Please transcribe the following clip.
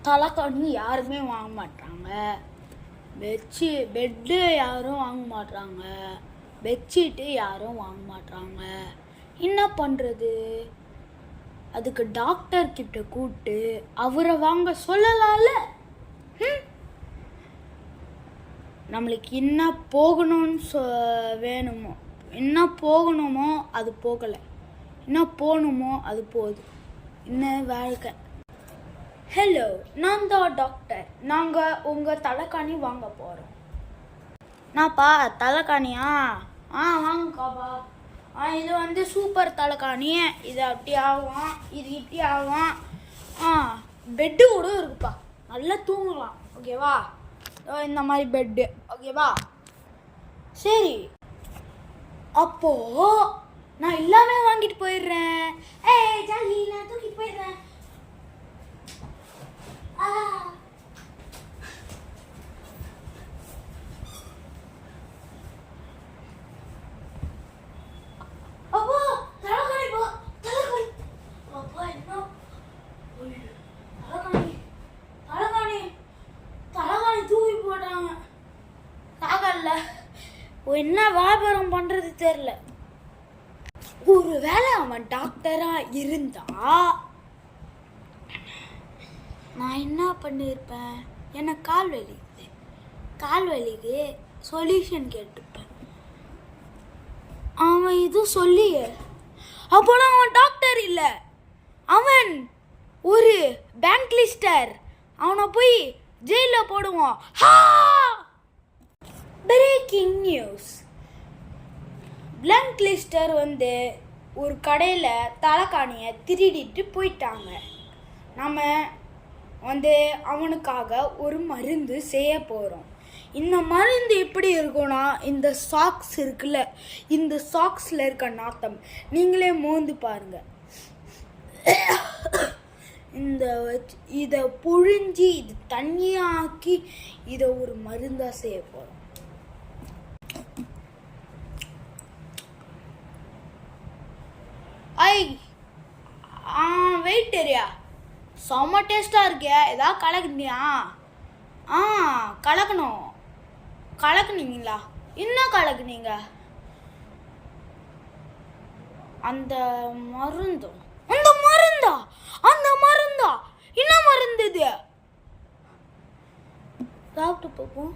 தலைக்காணி யாருமே வாங்க மாட்டாங்க. பெட்டு யாரும் வாங்க மாட்டாங்க. பெட்ஷீட்டு யாரும் வாங்க மாட்டாங்க. என்ன பண்ணுறது? அதுக்கு டாக்டர் கிட்ட கூப்பிட்டு அவரை வாங்க சொல்லலாம்ல. நம்மளுக்கு என்ன போகணும்னு வேணுமோ, என்ன போகணுமோ அது போகலை, என்ன போகணுமோ அது போகுது. என்ன வாழ்க்கை. ஹலோ, நான் தான் டாக்டர். நாங்கள் உங்கள் தலைக்காணி வாங்க போகிறோம். நான்ப்பா தலைக்காணியா? வாங்கக்காப்பா. இது சூப்பர் தலைக்காணி. இது அப்படி ஆகும், இது இப்படி ஆகும். பெட்டு கூட இருக்குப்பா, நல்லா தூங்கலாம். ஓகேவா? இந்த மாதிரி பெட்டு. ஓகேவா? சரி, அப்போ நான் எல்லாமே வாங்கிட்டு போயிடுறேன். ஜாலி, நான் தூக்கிட்டு போயிடுறேன். அப்பா தலைக்காணி போ, தலைக்காணி. அப்பா என்ன தலைக்காணி, தலைக்காணி, தலைக்காணி தூக்கி போட்டாங்க. தாகல்ல, என்ன வியாபாரம் பண்றது தெரியல. ஒருவேளை அவன் டாக்டரா இருந்தா நான் என்ன பண்ணியிருப்பேன்? எனக்கு கால் வலிக்கு சொல்யூஷன் கேட்டுப்பேன். அவன் இது சொல்லியே, அப்போனா அவன் டாக்டர் இல்லை, அவன் ஒரு பேங்க் லிஸ்டர். அவனை போய் ஜெயிலில் போடுவான். Breaking news. பிளாங்க் லிஸ்டர் ஒரு கடையில் தலைக்காணியை திருடிட்டு போயிட்டாங்க. நம்ம அவனுக்காக ஒரு மருந்து செய்ய போகிறோம். இந்த மருந்து எப்படி இருக்கும்னா, இந்த சாக்ஸ் இருக்குல்ல, இந்த சாக்ஸில் இருக்க நாத்தம் நீங்களே மோந்து பாருங்க. இதை புழிஞ்சி இது தண்ணியாக்கி இதை ஒரு மருந்தாக செய்ய போகிறோம். வெயிட்டரியா, செம்ம டேஸ்டாக இருக்கியா? ஏதாவது கலக்குனியா? கலக்குனீங்களா? என்ன கலக்குனீங்க? அந்த மருந்தா? என்ன மருந்து இது? சாப்பிட்டு பார்ப்போம்.